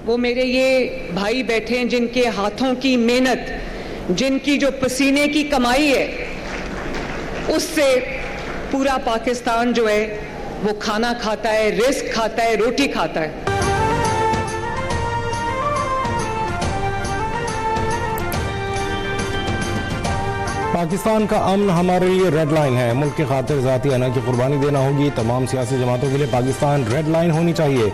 وہ میرے یہ بھائی بیٹھے ہیں جن کے ہاتھوں کی محنت, جن کی جو پسینے کی کمائی ہے, اس سے پورا پاکستان جو ہے وہ کھانا کھاتا ہے, رزق کھاتا ہے, روٹی کھاتا ہے. پاکستان کا امن ہمارے لیے ریڈ لائن ہے. ملک کی خاطر ذاتی انا کی قربانی دینا ہوگی. تمام سیاسی جماعتوں کے لیے پاکستان ریڈ لائن ہونی چاہیے.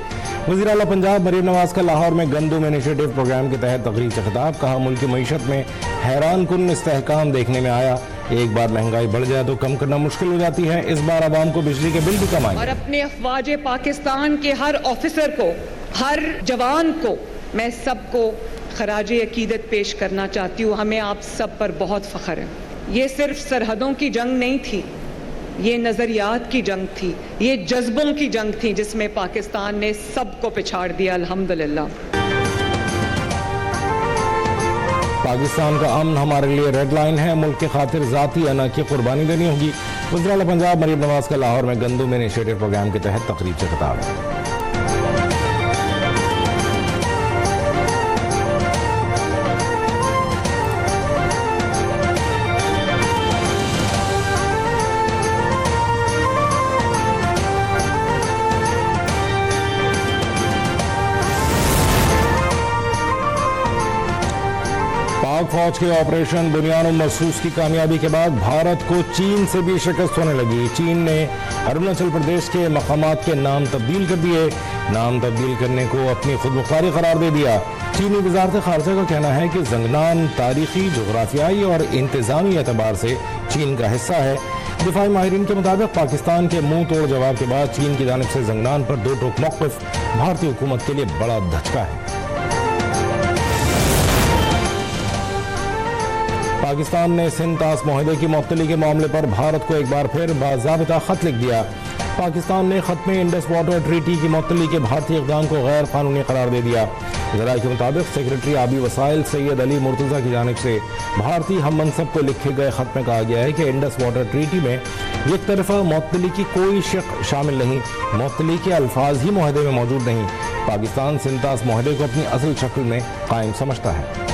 وزیر اعلیٰ پنجاب مریم نواز کا لاہور میں گندم انیشیٹو پروگرام کے تحت تقریب سے خطاب. کہا ملک کی معیشت میں حیران کن استحکام دیکھنے میں آیا. ایک بار مہنگائی بڑھ جائے تو کم کرنا مشکل ہو جاتی ہے. اس بار عوام کو بجلی کے بل بھی کم آئے. اور اپنے افواج پاکستان کے ہر آفیسر کو, ہر جوان کو, میں سب کو خراج عقیدت پیش کرنا چاہتی ہوں. ہمیں آپ سب پر بہت فخر ہے. یہ صرف سرحدوں کی جنگ نہیں تھی, یہ نظریات کی جنگ تھی, یہ جذبوں کی جنگ تھی جس میں پاکستان نے سب کو پچھاڑ دیا. الحمدللہ. پاکستان کا امن ہمارے لیے ریڈ لائن ہے. ملک کی خاطر ذاتی انا کی قربانی دینی ہوگی. وزیر اعلیٰ پنجاب مریم نواز کا لاہور میں گندم انیشیٹو پروگرام کے تحت تقریب سے خطاب. پاک فوج کے آپریشن بنیان مرصوص کی کامیابی کے بعد بھارت کو چین سے بھی شکست ہونے لگی. چین نے اروناچل پردیش کے مقامات کے نام تبدیل کر دیے. نام تبدیل کرنے کو اپنی خود مختاری قرار دے دیا. چینی وزارت خارجہ کا کہنا ہے کہ زنگنان تاریخی, جغرافیائی اور انتظامی اعتبار سے چین کا حصہ ہے. دفاعی ماہرین کے مطابق پاکستان کے منہ توڑ جواب کے بعد چین کی جانب سے زنگنان پر دو ٹوک موقف بھارتی حکومت کے لیے بڑا دھچکا ہے. پاکستان نے سندھ طاس معاہدے کی معطلی کے معاملے پر بھارت کو ایک بار پھر باضابطہ خط لکھ دیا. پاکستان نے خط میں انڈس واٹر ٹریٹی کی معطلی کے بھارتی اقدام کو غیر قانونی قرار دے دیا. ذرائع کے مطابق سیکرٹری آبی وسائل سید علی مرتضیٰ کی جانب سے بھارتی ہم منصب کو لکھے گئے خط میں کہا گیا ہے کہ انڈس واٹر ٹریٹی میں یک طرفہ معطلی کی کوئی شق شامل نہیں. معطلی کے الفاظ ہی معاہدے میں موجود نہیں. پاکستان سندھ طاس معاہدے کو اپنی اصل شکل میں قائم سمجھتا ہے.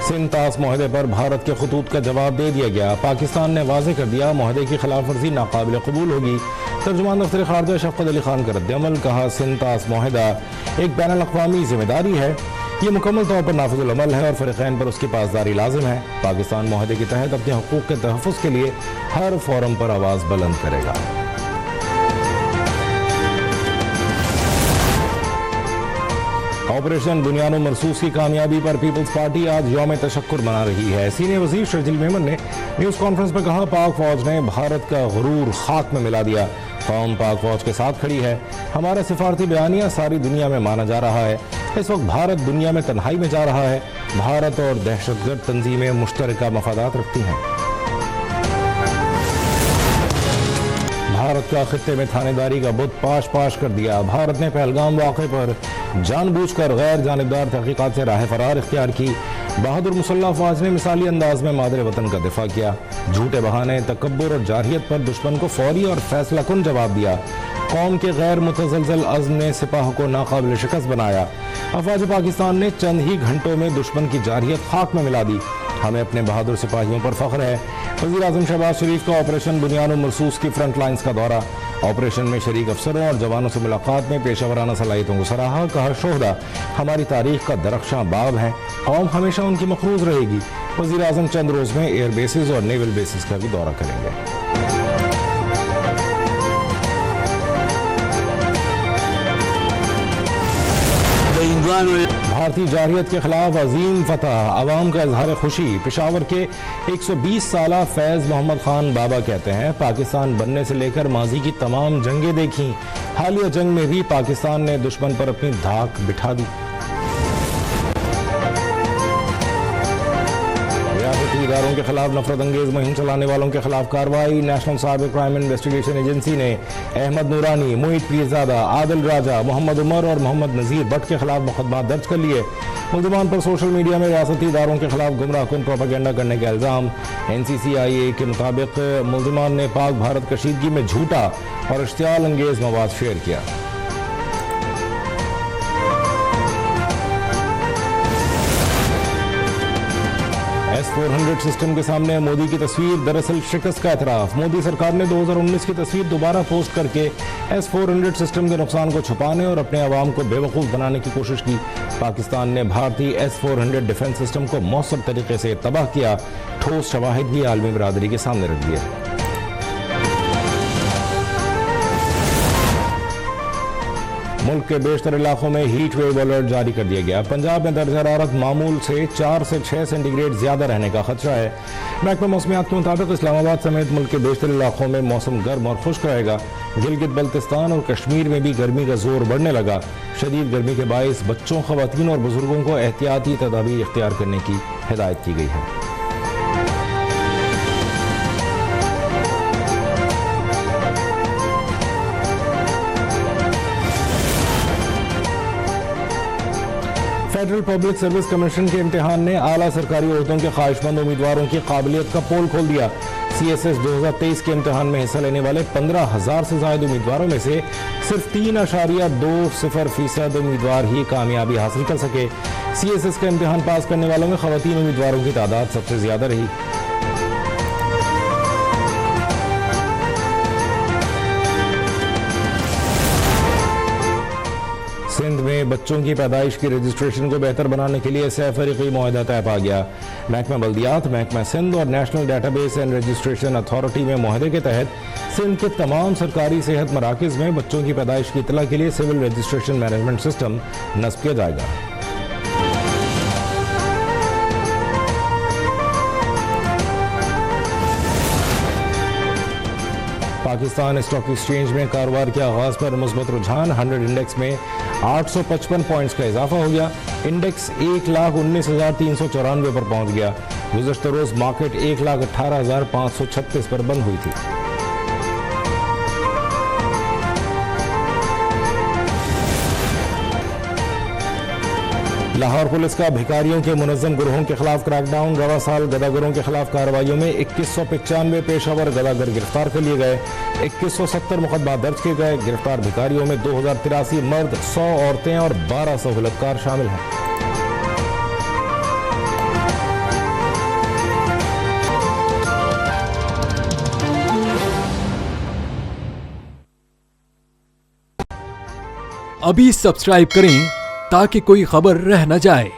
سندھ طاس معاہدے پر بھارت کے خطوط کا جواب دے دیا گیا. پاکستان نے واضح کر دیا معاہدے کی خلاف ورزی ناقابل قبول ہوگی. ترجمان دفتر خارجہ شفقت علی خان کا رد عمل. کہا سندھ طاس معاہدہ ایک بین الاقوامی ذمہ داری ہے. یہ مکمل طور پر نافذ العمل ہے اور فریقین پر اس کی پاسداری لازم ہے. پاکستان معاہدے کے تحت اپنے حقوق کے تحفظ کے لیے ہر فورم پر آواز بلند کرے گا. آپریشن بنیان مرصوص کی کامیابی پر پیپلز پارٹی آج یوم تشکر منا رہی ہے. سینئر وزیر شرجیل میمن نے نیوز کانفرنس میں کہا پاک فوج نے بھارت کا غرور خاک میں ملا دیا. قوم پاک فوج کے ساتھ کھڑی ہے. ہمارا سفارتی بیانیہ ساری دنیا میں مانا جا رہا ہے. اس وقت بھارت دنیا میں تنہائی میں جا رہا ہے. بھارت اور دہشت گرد تنظیمیں مشترکہ مفادات رکھتی ہیں. بھارت کا خطے میں تھانے داری کا بت پاش پاش کر دیا. بھارت نے پہلگام واقعے پر جان بوجھ کر غیر جانبدار تحقیقات سے راہ فرار اختیار کی. بہادر مسلح افواج نے مثالی انداز میں مادر وطن کا دفاع کیا. جھوٹے بہانے, تکبر اور جارحیت پر دشمن کو فوری اور فیصلہ کن جواب دیا. قوم کے غیر متزلزل عزم نے سپاہ کو ناقابل شکست بنایا. افواج پاکستان نے چند ہی گھنٹوں میں دشمن کی جارحیت خاک میں ملا دی. ہمیں اپنے بہادر سپاہیوں پر فخر ہے. وزیر اعظم شہباز شریف کا آپریشن بنیان مرصوص کی فرنٹ لائنز کا دورہ. آپریشن میں شریک افسروں اور جوانوں سے ملاقات میں پیشہ ورانہ صلاحیتوں کو سراہا. کہا شہداء ہماری تاریخ کا درخشاں باب ہیں. قوم ہمیشہ ان کی مقروض رہے گی. وزیر اعظم چند روز میں ایئر بیسز اور نیول بیسز کا بھی دورہ کریں گے. بھارتی جارحیت کے خلاف عظیم فتح, عوام کا اظہار خوشی. پشاور کے 120 سالہ فیض محمد خان بابا کہتے ہیں پاکستان بننے سے لے کر ماضی کی تمام جنگیں دیکھیں. حالیہ جنگ میں بھی پاکستان نے دشمن پر اپنی دھاک بٹھا دی. ریاستی اداروں کے خلاف نفرت انگیز مہم چلانے والوں کے خلاف کارروائی. National cyber crime investigation agency نے احمد نورانی, موہت پیرزادہ, عادل راجہ, محمد عمر اور محمد نذیر بٹ کے خلاف مقدمات درج کر لیے. ملزمان پر سوشل میڈیا میں ریاستی اداروں کے خلاف گمراہ کن پروپیگنڈا کرنے کا الزام. NCCIA کے مطابق ملزمان نے پاک بھارت کشیدگی میں جھوٹا اور اشتعال انگیز مواد شیئر کیا. S-400 سسٹم کے سامنے مودی کی تصویر دراصل شکست کا اعتراف. مودی سرکار نے 2019 کی تصویر دوبارہ پوسٹ کر کے S-400 سسٹم کے نقصان کو چھپانے اور اپنے عوام کو بے وقوف بنانے کی کوشش کی. پاکستان نے بھارتی S-400 ڈیفنس سسٹم کو مؤثر طریقے سے تباہ کیا. ٹھوس شواہد بھی عالمی برادری کے سامنے رکھ دیے. ملک کے بیشتر علاقوں میں ہیٹ ویو الرٹ جاری کر دیا گیا. پنجاب میں درجہ حرارت معمول سے 4 سے 6 سینٹی گریڈ زیادہ رہنے کا خدشہ ہے. محکمہ موسمیات کے مطابق اسلام آباد سمیت ملک کے بیشتر علاقوں میں موسم گرم اور خشک رہے گا. گلگت بلتستان اور کشمیر میں بھی گرمی کا زور بڑھنے لگا. شدید گرمی کے باعث بچوں, خواتین اور بزرگوں کو احتیاطی تدابیر اختیار کرنے کی ہدایت کی گئی ہے. فیڈرل پبلک سروس کمیشن کے امتحان نے اعلیٰ سرکاری عہدوں کے خواہش مند امیدواروں کی قابلیت کا پول کھول دیا. CSS 2023 کے امتحان میں حصہ لینے والے 15,000 سے زائد امیدواروں میں سے صرف 3.20% امیدوار ہی کامیابی حاصل کر سکے. CSS کا امتحان پاس کرنے والوں میں خواتین امیدواروں کی تعداد سب سے زیادہ رہی. سندھ میں بچوں کی پیدائش کی رجسٹریشن کو بہتر بنانے کے لیے 6 فریقی معاہدہ طے پا گیا. محکمہ بلدیات, محکمہ سندھ اور national data base and registration authority میں معاہدے کے تحت سندھ کے تمام سرکاری صحت مراکز میں بچوں کی پیدائش کی اطلاع کے لیے سول رجسٹریشن مینجمنٹ سسٹم نصب کیا جائے گا. پاکستان اسٹاک ایکسچینج میں کاروبار کے آغاز پر مثبت رجحان. 100 انڈیکس میں 855 پوائنٹس کا اضافہ ہو گیا. انڈیکس 1,19,394 پر پہنچ گیا. گزشتہ روز مارکیٹ 1,18,536 پر بند ہوئی تھی. لاہور پولیس کا بھکاریوں کے منظم گروہوں کے خلاف کریک ڈاؤن. رواں سال گداگروں کے خلاف کارروائیوں میں 2195 پیشہ ور گداگر گرفتار کر لیے گئے. 2170 مقدمات درج کیے گئے. گرفتار بھکاریوں میں 2083 مرد, 100 عورتیں اور 12 سہولت کار شامل ہیں. ابھی سبسکرائب کریں تاکہ کوئی خبر رہ نہ جائے.